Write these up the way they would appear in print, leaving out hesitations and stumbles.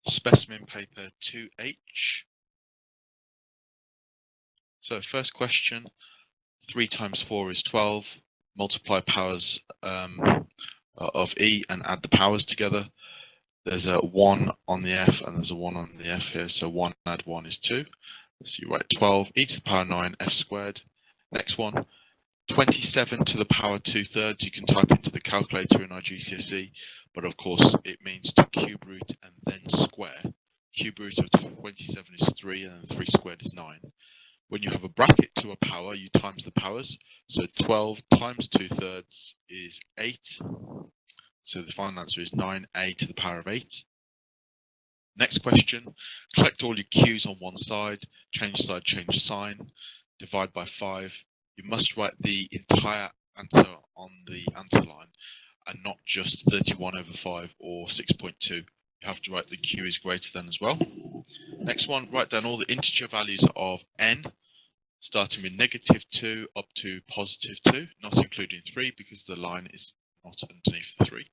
Specimen paper 2H. So first question, 3 times 4 is 12. Multiply powers of E and add the powers together. There's a 1 on the F and there's a 1 on the F here. So 1 add 1 is 2. So you write 12 e to the power 9 F squared. Next one, 27 to the power 2/3. You can type into the calculator in IGCSE, but of course it means to cube root and then square. Cube root of 27 is 3 and then 3 squared is 9. When you have a bracket to a power, you times the powers. So 12 times 2/3 is 8. So the final answer is 9a to the power of 8. Next question, collect all your Q's on one side, change side, change sign, divide by 5. You must write the entire answer on the answer line and not just 31/5 or 6.2. You have to write the Q is greater than as well. Next one, write down all the integer values of n, starting with -2 up to +2, not including 3 because the line is not underneath the 3.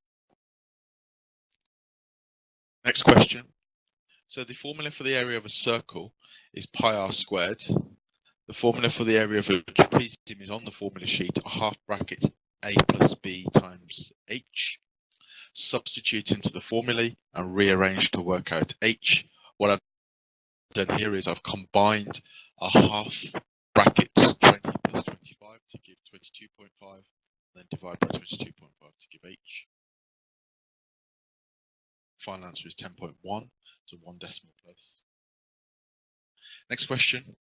Next question. So the formula for the area of a circle is pi r squared. The formula for the area of a trapezium is on the formula sheet, a half bracket a plus b times h. Substitute into the formulae and rearrange to work out h. What I've done here is I've combined a half brackets 20 plus 25 to give 22.5, then divide by 22.5 to give h. Final answer is 10.1, so 1 decimal place. Next question.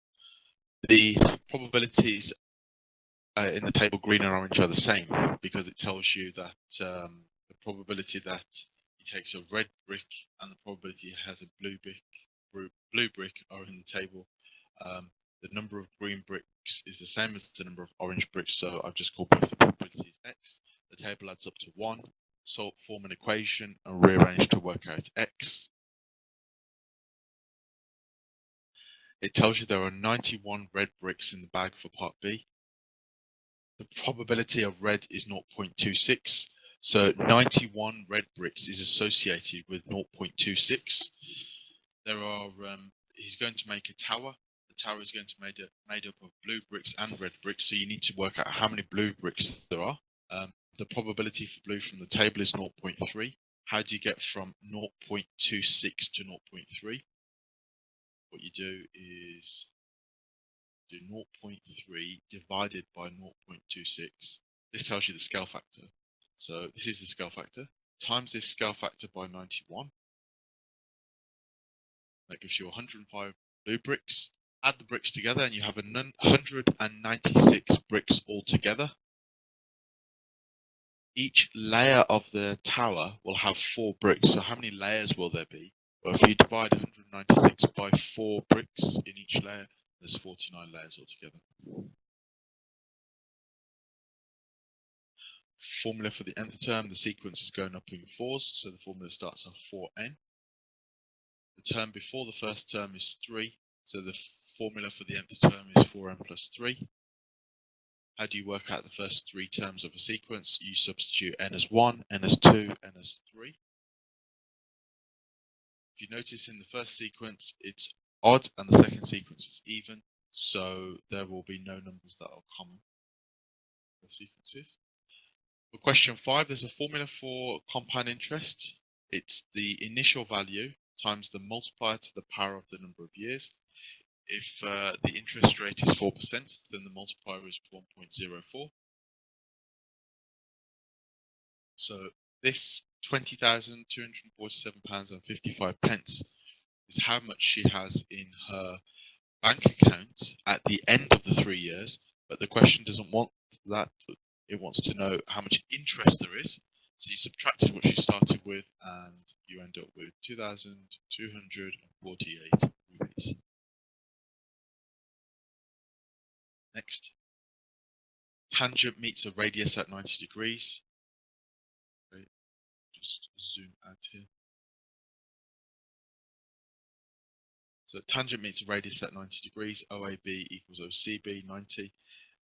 The probabilities in the table green and orange are the same because it tells you that the probability that he takes a red brick and the probability he has a blue brick are in the table. The number of green bricks is the same as the number of orange bricks, so I've just called both the probabilities x. The table adds up to 1. So form an equation and rearrange to work out x. It tells you there are 91 red bricks in the bag for part B. The probability of red is 0.26. So 91 red bricks is associated with 0.26. There are, he's going to make a tower. The tower is going to be made up of blue bricks and red bricks. So you need to work out how many blue bricks there are. The probability for blue from the table is 0.3. How do you get from 0.26 to 0.3? What you do is do 0.3 divided by 0.26. This tells you the scale factor. So this is the scale factor. Times this scale factor by 91. That gives you 105 blue bricks. Add the bricks together and you have 196 bricks altogether. Each layer of the tower will have 4 bricks. So how many layers will there be? Well, if you divide 196 by 4 bricks in each layer, there's 49 layers altogether. Formula for the nth term, the sequence is going up in 4s, so the formula starts off 4n. The term before the first term is 3, so the formula for the nth term is 4n plus 3. How do you work out the first 3 terms of a sequence? You substitute n as 1, n as 2, n as 3. If you notice in the first sequence it's odd and the second sequence is even, so there will be no numbers that are common for sequences. For question 5, there's a formula for compound interest. It's the initial value times the multiplier to the power of the number of years. If the interest rate is 4%, then the multiplier is 1.04. So this £20,247.55 is how much she has in her bank account at the end of the 3 years, but the question doesn't want that. It wants to know how much interest there is. So you subtracted what she started with and you end up with 2,248 rupees. Next, tangent meets a radius at 90 degrees. Okay, just zoom out here. So tangent meets a radius at 90 degrees, OAB equals OCB, 90.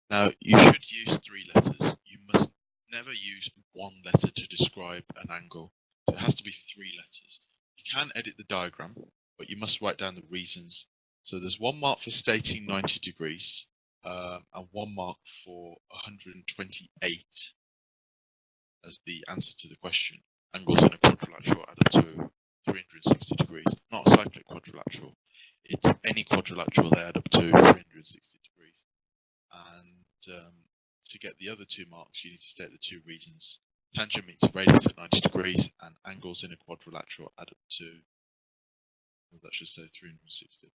Now, you should use 3 letters. You must never use 1 letter to describe an angle. So it has to be 3 letters. You can edit the diagram, but you must write down the reasons. So there's 1 mark for stating 90 degrees and 1 mark for 128 as the answer to the question. Angles in a quadrilateral add up to 360 degrees. Not a cyclic quadrilateral. It's any quadrilateral, they add up to 360 degrees. And to get the other 2 marks, you need to state the 2 reasons. Tangent meets radius at 90 degrees, and angles in a quadrilateral add up to, well, that should say 360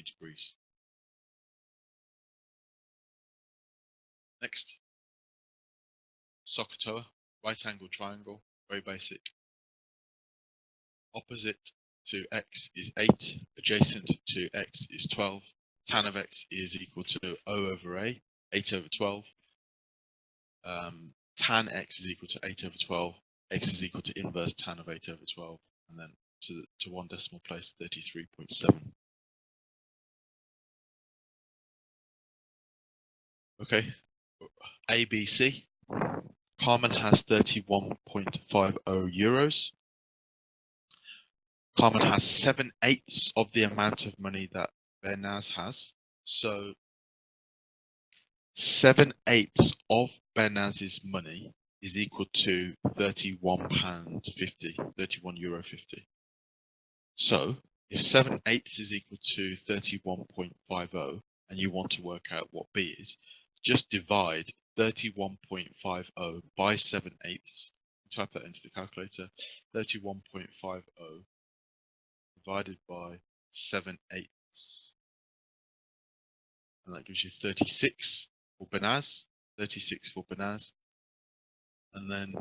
degrees. Next, SOHCAHTOA, right angle triangle, very basic. Opposite to x is 8, adjacent to x is 12, tan of x is equal to O over A, 8 over 12. Tan x is equal to 8 over 12, x is equal to inverse tan of 8 over 12, and then to 1 decimal place, 33.7. Okay, ABC. Carmen has 31.50 euros. Carmen has 7/8 of the amount of money that Bernaz has. So 7/8 of Bernaz's money is equal to £31.50, €31.50. So if 7/8 is equal to 31.50 and you want to work out what B is, just divide 31.50 by 7/8. Type that into the calculator. 31.50 divided by 7/8. And that gives you 36 for Bernaz. 36 for Bernaz. And then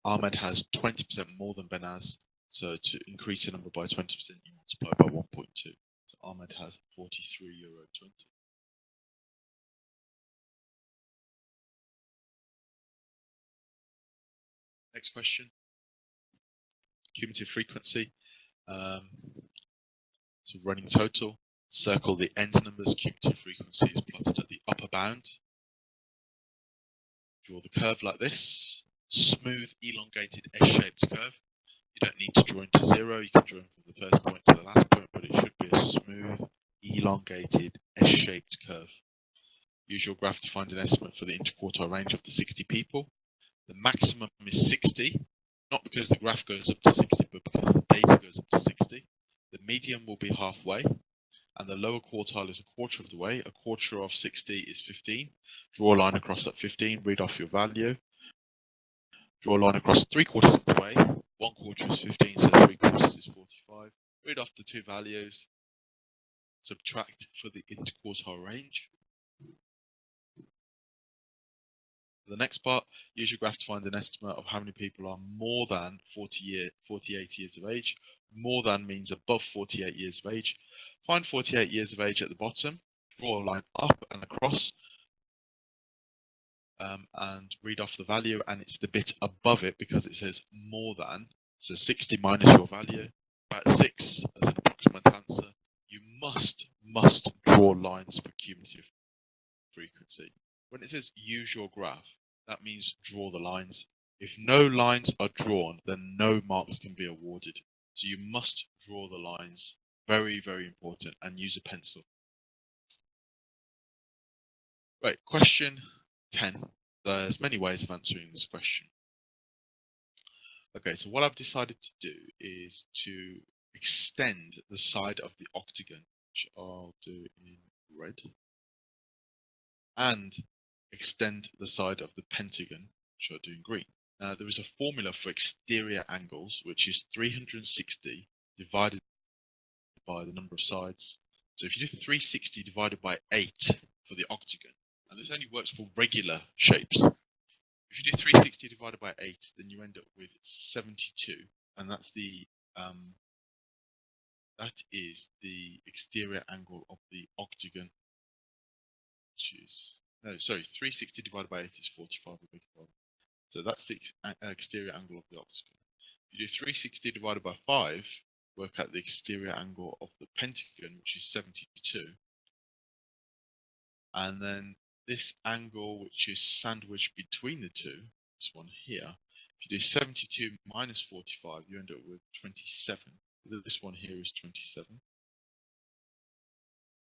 Ahmed has 20% more than Bernaz. So to increase the number by 20%, you multiply by 1.2. So Ahmed has €43.20. Next question. Cumulative frequency. So running total. Circle the end numbers. Cumulative frequency is plotted at the upper bound. Draw the curve like this. Smooth, elongated S-shaped curve. You don't need to draw into 0. You can draw from the first point to the last point, but it should be a smooth, elongated S-shaped curve. Use your graph to find an estimate for the interquartile range of the 60 people. The maximum is 60, not because the graph goes up to 60, but because the data goes up to 60. The median will be halfway, and the lower quartile is a quarter of the way. A quarter of 60 is 15. Draw a line across that 15, read off your value. Draw a line across 3/4 of the way. 1/4 is 15, so 3/4 is 45. Read off the 2 values. Subtract for the interquartile range. For the next part, use your graph to find an estimate of how many people are more than 48 years of age. More than means above 48 years of age. Find 48 years of age at the bottom. Draw a line up and across. And read off the value, and it's the bit above it because it says more than. So 60 minus your value, about 6 as an approximate answer. You must draw lines for cumulative frequency. When it says use your graph, that means draw the lines. If no lines are drawn, then no marks can be awarded. So you must draw the lines. Very, very important, and use a pencil. Right, question 10. There's many ways of answering this question. Okay, so what I've decided to do is to extend the side of the octagon, which I'll do in red, and extend the side of the pentagon, which I'll do in green. Now, there is a formula for exterior angles, which is 360 divided by the number of sides. So if you do 360 divided by 8 for the octagon, and this only works for regular shapes. If you do 360 divided by 8, then you end up with 72, and that is the exterior angle of the octagon. Which is 360 divided by 8 is 45. So that's the exterior angle of the octagon. If you do 360 divided by 5, work out the exterior angle of the pentagon, which is 72, and then this angle, which is sandwiched between the two, this one here, If you do 72 minus 45, you end up with 27. This one here is 27.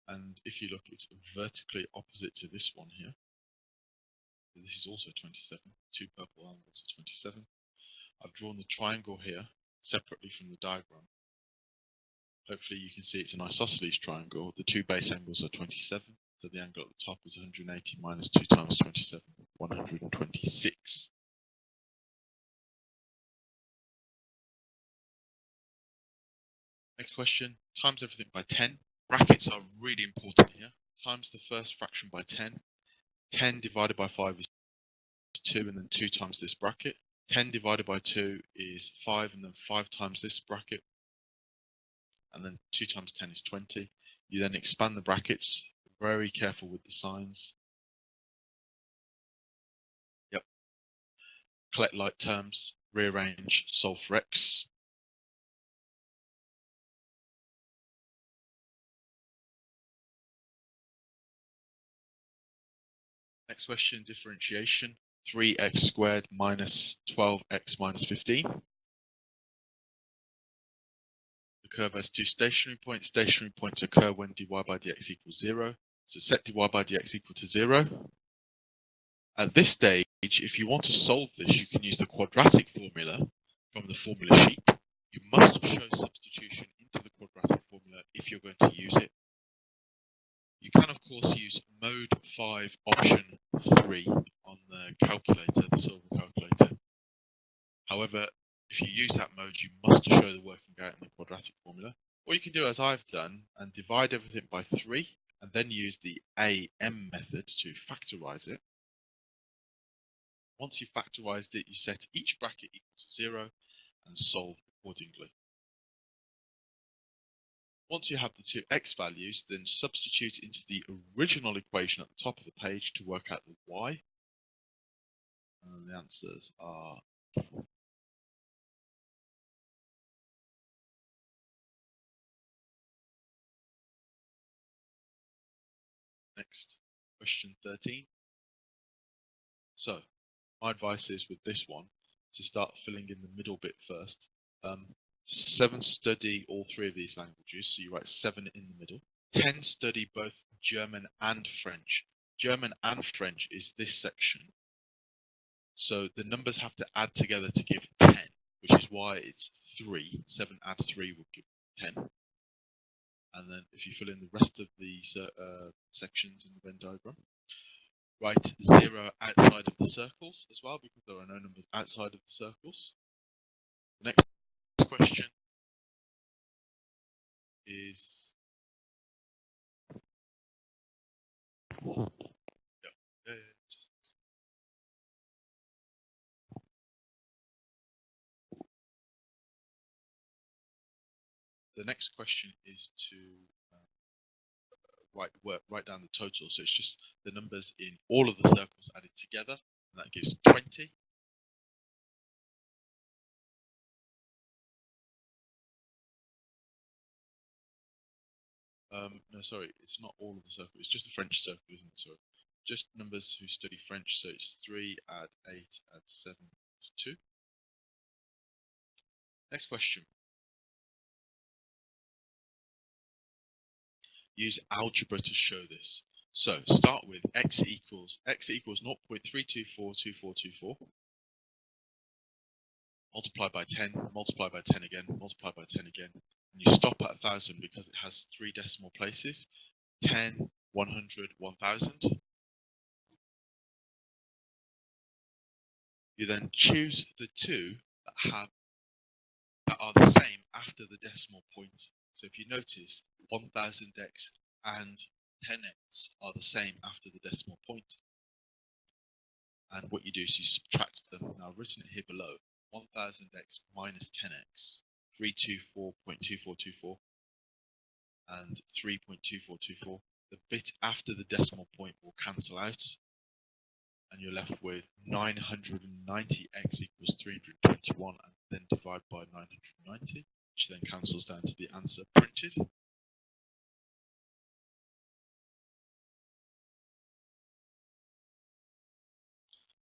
And if you look, it's vertically opposite to this one here. This is also 27. Two purple angles are 27. I've drawn the triangle here separately from the diagram. Hopefully you can see it's an isosceles triangle. The two base angles are 27. So the angle at the top is 180 minus 2 times 27, 126. Next question, times everything by 10. Brackets are really important here. Times the first fraction by 10. 10 divided by 5 is 2, and then 2 times this bracket. 10 divided by 2 is 5, and then 5 times this bracket. And then 2 times 10 is 20. You then expand the brackets. Very careful with the signs. Yep. Collect like terms. Rearrange. Solve for x. Next question, differentiation. 3x squared minus 12x minus 15. The curve has two stationary points. Stationary points occur when dy by dx equals 0. So set dy by dx equal to 0. At this stage, if you want to solve this, you can use the quadratic formula from the formula sheet. You must show substitution into the quadratic formula if you're going to use it. You can, of course, use mode 5 option 3 on the calculator, the silver calculator. However, if you use that mode, you must show the working out in the quadratic formula. Or you can do as I've done and divide everything by 3 and then use the AM method to factorize it. Once you've factorized it, you set each bracket equal to 0 and solve accordingly. Once you have the two x values, then substitute into the original equation at the top of the page to work out the y. And the answers are next, question 13. So, my advice is with this one to start filling in the middle bit first. 7 study all 3 of these languages, so you write 7 in the middle. 10 study both German and French. German and French is this section. So the numbers have to add together to give 10, which is why it's 3. 7 add 3 would give 10. And then if you fill in the rest of the sections in the Venn diagram, write 0 outside of the circles as well, because there are no numbers outside of the circles. The next question is the next question is to write down the total. So it's just the numbers in all of the circles added together, and that gives 20. No, sorry, it's not all of the circle. It's just the French circle, isn't it? Sorry, just numbers who study French. So it's 3 add 8 add 7 is 2. Next question. Use algebra to show this. So start with x equals 0.3242424. Multiply by 10, multiply by 10 again, multiply by 10 again. And you stop at 1,000 because it has 3 decimal places. 10, 100, 1,000. You then choose the 2 that are the same after the decimal point. So if you notice, 1000x and 10x are the same after the decimal point. And what you do is you subtract them. Now I've written it here below. 1000x minus 10x, 324.2424 and 3.2424. The bit after the decimal point will cancel out, and you're left with 990x equals 321, and then divide by 990, which then cancels down to the answer printed.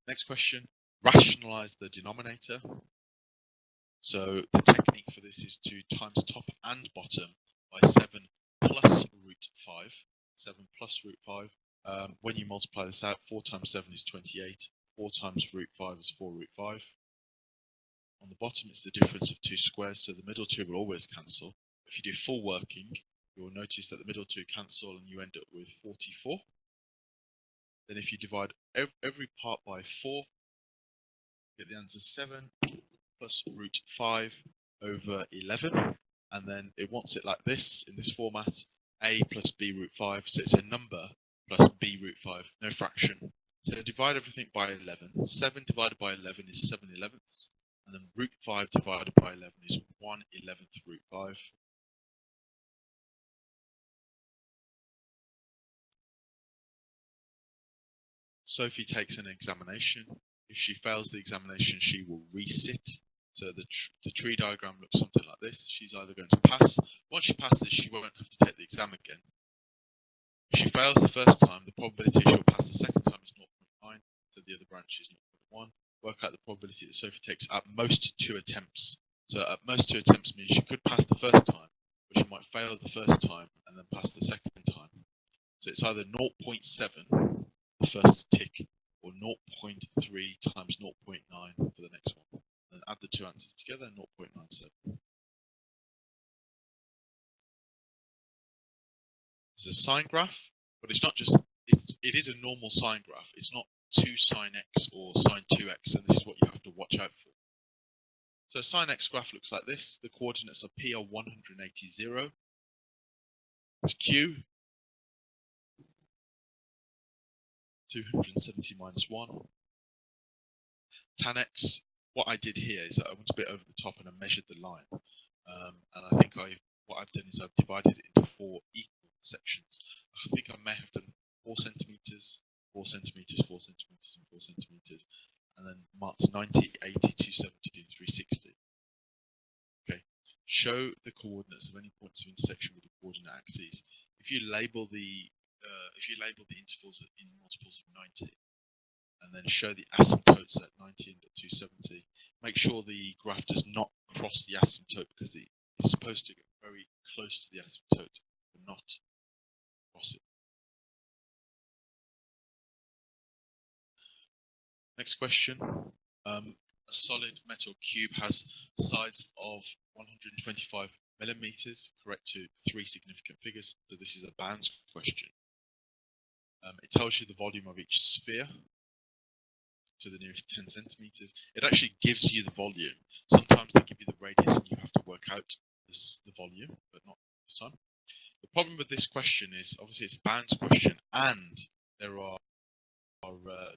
Next question, rationalize the denominator. So the technique for this is to times top and bottom by 7 plus root 5. 7 plus root 5. When you multiply this out, 4 times 7 is 28. 4 times root 5 is 4 root 5. On the bottom, it's the difference of two squares, so the middle two will always cancel. If you do full working, you will notice that the middle two cancel and you end up with 44. Then if you divide every part by 4, you get the answer 7 plus root 5 over 11. And then it wants it like this, in this format, a plus b root 5. So it's a number plus b root 5, no fraction. So divide everything by 11. 7 divided by 11 is 7/11ths. And then root 5 divided by 11 is 1/11th root 5. Sophie takes an examination. If she fails the examination, she will resit. So the tree diagram looks something like this. She's either going to pass. Once she passes, she won't have to take the exam again. If she fails the first time, the probability she'll pass the second time is 0.9. So the other branch is 0.1. Work out the probability that Sophie takes at most 2 attempts. So at most 2 attempts means she could pass the first time, but she might fail the first time and then pass the second time. So it's either 0.7, the first tick, or 0.3 times 0.9 for the next one. And add the two answers together, 0.97. It's a sine graph, but it's not just, it is a normal sine graph. It's not 2 sine x or sine 2x, and this is what you have to watch out for. So a sine x graph looks like this. The coordinates are p are 180, 0. It's q, 270 minus 1. Tan x, what I did here is that I went a bit over the top and I measured the line. And I think what I've done is I've divided it into 4 equal sections. I think I may have done 4 centimeters, 4 centimeters, 4 centimeters, and 4 centimeters, and then marked 90, 80, 270, and 360. Okay. Show the coordinates of any points of intersection with the coordinate axes. If you label the intervals in multiples of 90, and then show the asymptotes at 90 and at 270, make sure the graph does not cross the asymptote, because it's supposed to get very close to the asymptote, but not cross it. Next question. A solid metal cube has sides of 125 millimeters, correct to 3 significant figures. So this is a bounds question. It tells you the volume of each sphere to the nearest 10 centimeters. It actually gives you the volume. Sometimes they give you the radius and you have to work out the volume, but not this time. The problem with this question is, obviously it's a bounds question and there are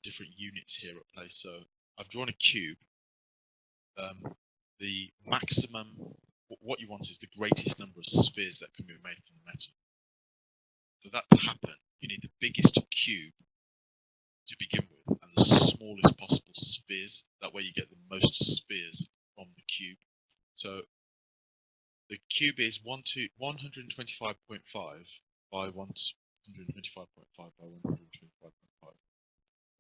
different units here at play. So I've drawn a cube. The maximum, what you want is the greatest number of spheres that can be made from the metal. For that to happen, you need the biggest cube to begin with and the smallest possible spheres. That way you get the most spheres from the cube. So the cube is 125.5 by 125.5 by 125.5.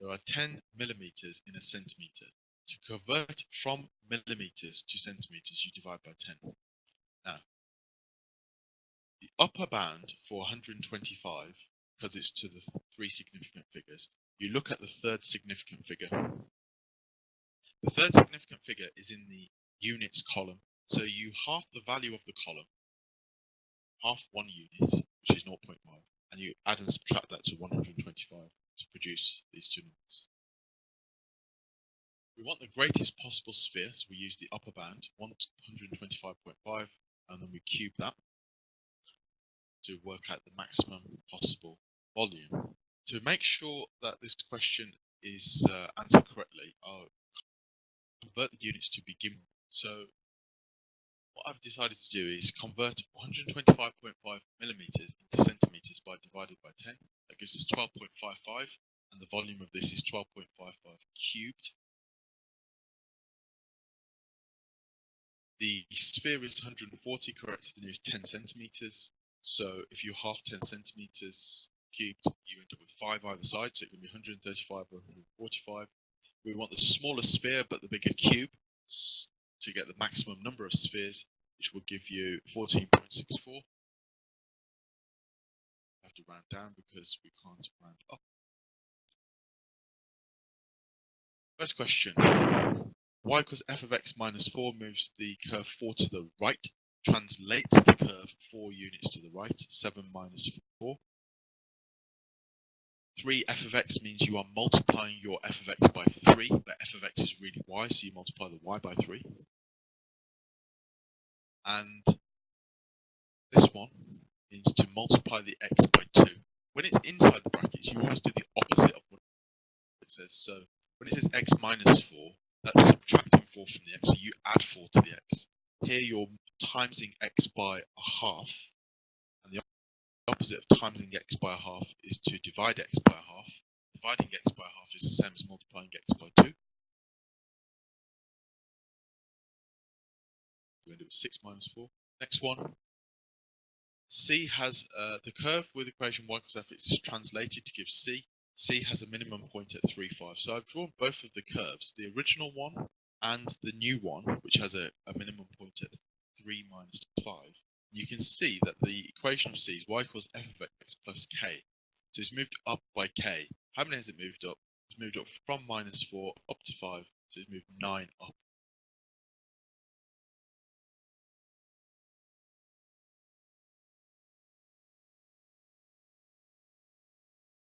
There are 10 millimeters in a centimeter. To convert from millimeters to centimeters, you divide by 10. Now, the upper bound for 125, because it's to the 3 significant figures, you look at the third significant figure. The third significant figure is in the units column, so you half the value of the column, half 1 unit, which is 0.5, and you add and subtract that to 125 to produce these two numbers. We want the greatest possible sphere, so we use the upper bound, 125.5, and then we cube that to work out the maximum possible volume. To make sure that this question is answered correctly, I'll convert the units to begin with. So what I've decided to do is convert 125.5 millimeters into centimeters by divided by 10. That gives us 12.55, and the volume of this is 12.55 cubed. The sphere is 140, correct to the nearest 10 centimeters. So if you half 10 centimeters cubed, you end up with 5 either side, so it can be 135 or 145. We want the smaller sphere but the bigger cube to get the maximum number of spheres, which will give you 14.64. Have to round down because we can't round up. First question. Y equals f of x minus 4 moves the curve 4 to the right, translates the curve 4 units to the right, 7 minus 4. 3 f of x means you are multiplying your f of x by 3, but f of x is really y, so you multiply the y by 3. And this one means to multiply the x by 2. When it's inside the brackets, you always do the opposite of what it says. So when it says x minus 4, that's subtracting 4 from the x, so you add 4 to the x. Here you're timesing x by a half, and the opposite of timesing x by a half is to divide x by a half. Dividing x by a half is the same as multiplying x by 2. We end up with 6 minus 4. Next one. C has the curve with equation y equals f is translated to give C. C has a minimum point at 3, 5. So I've drawn both of the curves, the original one and the new one, which has a minimum point at 3 minus 5. You can see that the equation of C is y equals f of x plus k. So it's moved up by k. How many has it moved up? It's moved up from minus 4 up to 5. So it's moved 9 up.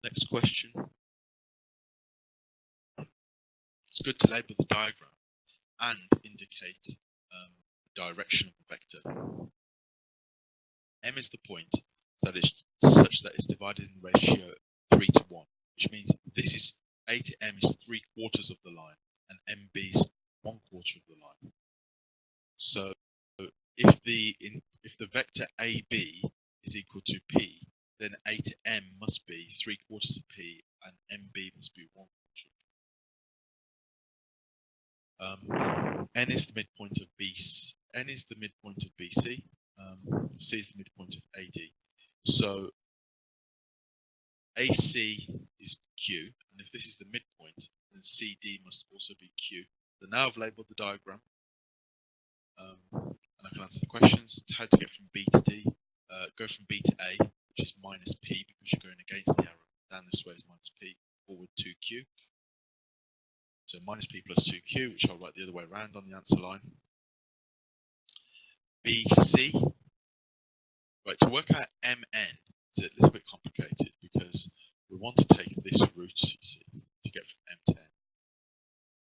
Next question. It's good to label the diagram and indicate the direction of the vector. M is the point that is such that it's divided in ratio 3 to 1, which means this is A to M is 3/4 of the line, and MB is 1/4 of the line. So if the vector AB is equal to P, then A to M must be 3/4 of P, and MB must be 1/4. N is the midpoint of BC. N is the midpoint of BC. C is the midpoint of AD. So AC is Q, and if this is the midpoint, then CD must also be Q. So now I've labelled the diagram, and I can answer the questions. How to get from B to D? Go from B to A, which is minus P because you're going against the arrow. Down this way is minus P. Forward 2Q. So minus P plus 2Q, which I'll write the other way around on the answer line. BC. Right, to work out MN, it's a little bit complicated because we want to take this route, you see, to get from M to N.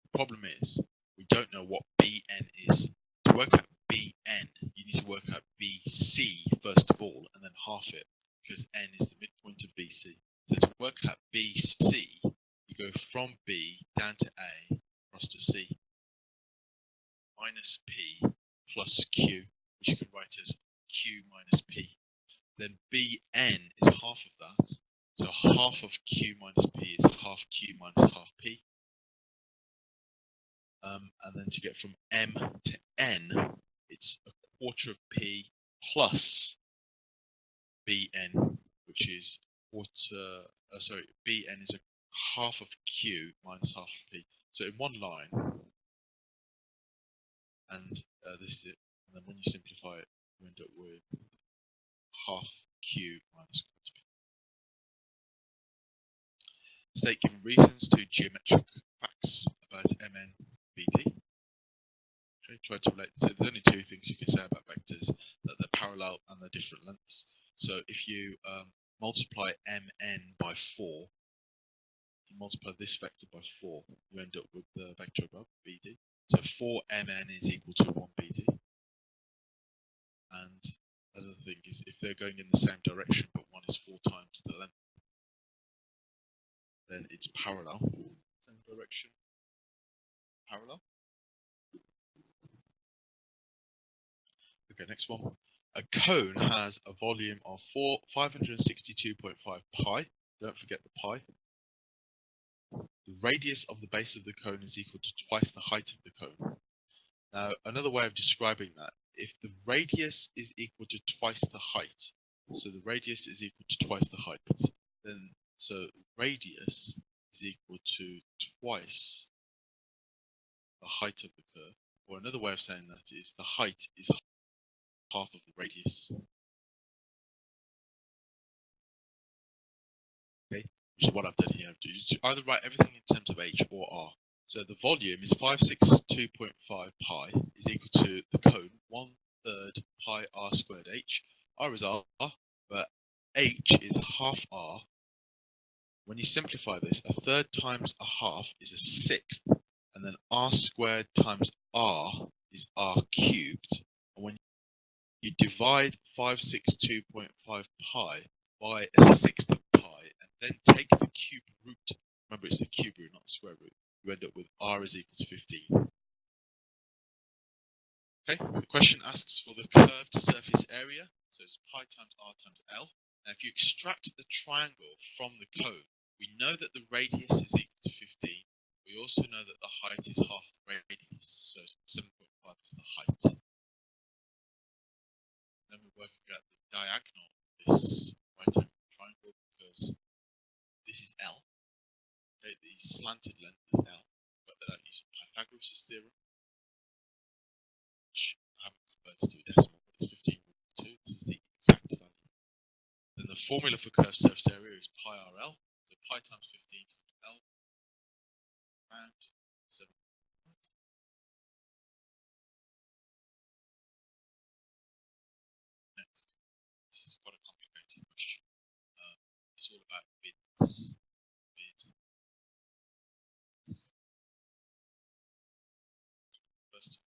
The problem is, we don't know what BN is. To work out BN, you need to work out BC first of all, and then half it, because N is the midpoint of BC. So to work out BC, you go from B down to A, across to C, minus P plus Q, which you can write as Q minus P. Then BN is half of that, so half of Q minus P is half Q minus half P. And then to get from M to N, it's 1/4 of P plus BN, which is BN is a half of Q minus half of P. So in one line, and this is it. And then when you simplify it, you end up with half Q minus 1/4 P. State given reasons to geometric facts about MN BD. Okay, try to relate. So there's only two things you can say about vectors: that they're parallel and they're different lengths. So if you multiply MN by 4, you multiply this vector by 4, you end up with the vector above, BD. So 4MN is equal to 1BD. And another thing is, if they're going in the same direction, but one is 4 times the length, then it's parallel. Same direction, parallel. Okay, next one. A cone has a volume of 562.5 pi. Don't forget the pi. The radius of the base of the cone is equal to twice the height of the cone. Now, another way of describing that, if the radius is equal to twice the height, so the radius is equal to twice the height, then so radius is equal to twice the height of the curve. Or another way of saying that is the height is half of the radius. Okay, which is what I've done here. You either write everything in terms of h or r. So the volume is 562.5 pi is equal to the cone 1/3 pi r squared h. R is r, but h is half r. When you simplify this, 1/3 times 1/2 is 1/6, and then r squared times r is r cubed. And when you divide 562.5 pi by 1/6 of pi, and then take the cube root, remember it's the cube root, not the square root, you end up with r is equal to 15. Okay, the question asks for the curved surface area, so it's pi times r times L. Now if you extract the triangle from the cone, we know that the radius is equal to 15. We also know that the height is half the radius, so 7.5 is the height. Then we're working out the diagonal of this right-angled triangle, because this is L. Okay, the slanted length is L. Got that out using Pythagoras' theorem, which I haven't converted to a decimal, but it's 15.2. This is the exact value. Then the formula for curved surface area is pi RL. So pi times 15 times L, and 7. Next, this is quite a complicated question. It's all about widths. First,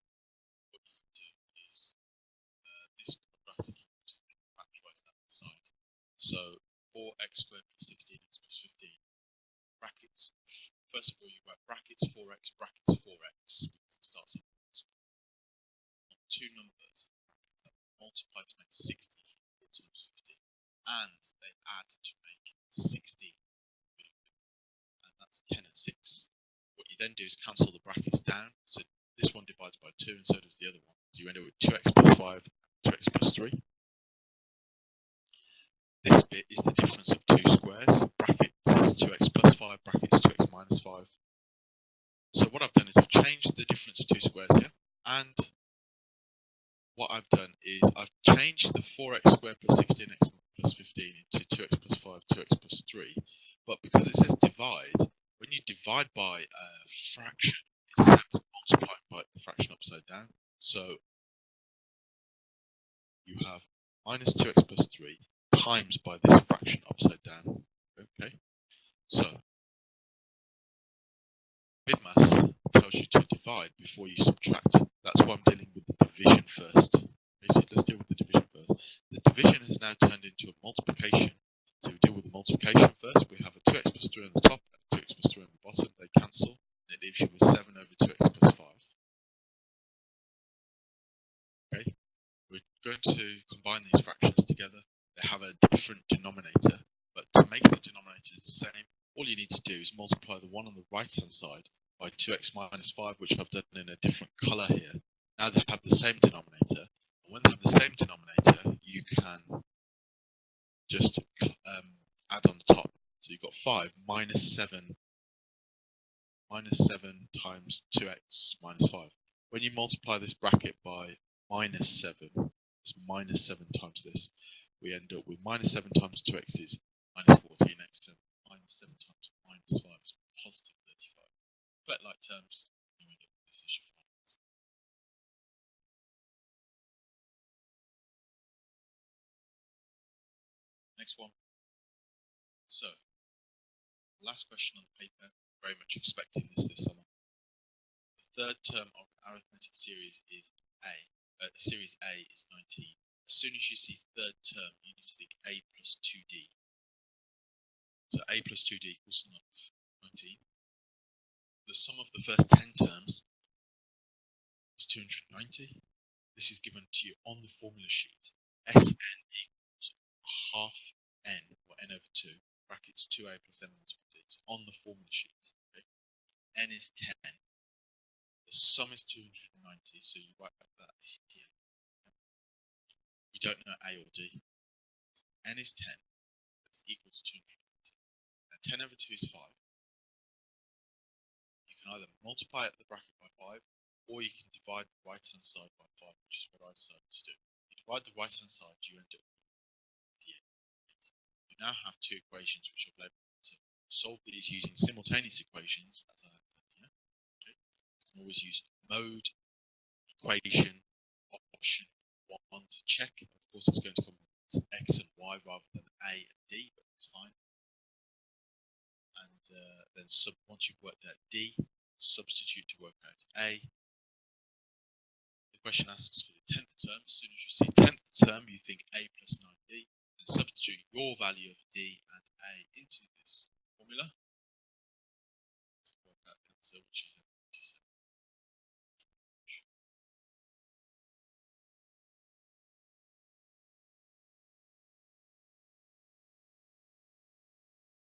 what you can do is this quadratic equation, factorize that side. So 4x squared plus 16x plus 15. Brackets. First of all, you write brackets 4x, brackets 4x, because it starts off on two numbers that multiply to make 60 times 15, and they add to make 60, and that's 10 and 6. What you then do is cancel the brackets down, so this one divides by 2, and so does the other one. So you end up with 2x plus 5, 2x plus 3. This bit is the difference of two squares, brackets 2x plus 5, brackets 2x minus 5. So what I've done is I've changed the difference of two squares here, and what I've done is I've changed the 4x squared plus 16x plus 15 into 2x plus 5, 2x plus 3. But because it says divide, when you divide by a fraction, it's multiplied by the fraction upside down. So you have minus 2x plus 3 times by this fraction upside down. Okay, so midmass tells you to divide before you subtract. That's why I'm dealing with the division first. Okay, so let's deal with the division first. The division has now turned into a multiplication. So we deal with the multiplication first. We have a 2x plus 3 on the top and 2x plus 3 on the bottom. They cancel, and it leaves you with 7 over 2x plus 5. Okay, we're going to combine these fractions together. They have a different denominator, but to make the denominators the same, all you need to do is multiply the one on the right hand side by 2x minus 5, which I've done in a different colour here. Now they have the same denominator, and when they have the same denominator, you can just add on the top. So you've got 5 minus 7 times 2x minus 5. When you multiply this bracket by minus 7, it's minus 7 times this, we end up with minus 7 times 2x is minus 14x, and minus 7 times minus 5 is positive 35. Flat like terms, you end up with this issue. Next one. So, last question on the paper, very much expecting this summer. The third term of the arithmetic series is A. Series A is 19. As soon as you see third term, you need to think A plus 2D. So A plus 2D equals 19. The sum of the first 10 terms is 290. This is given to you on the formula sheet. Sn equals half n, or n over 2, brackets 2a plus n minus 1d. It's on the formula sheet. Okay? N is 10. The sum is 290, so you write that here. We don't know a or d. N is 10. That's equal to 290. Now 10 over 2 is 5. You can can either multiply the bracket by 5, or you can divide the right hand side by 5, which is what I decided to do. You divide the right hand side, you end up with the 8. You now have two equations which are able to solve these using simultaneous equations, as I have done here. Okay. You can always use mode, equation, option 1 to check. Of course, it's going to come with x and y rather than a and d, but it's fine. And then once you've worked out d, substitute to work out a. The question asks for the 10th term. As soon as you see 10th term, you think a plus 9d, and substitute your value of d and a into this formula to work out the answer, which is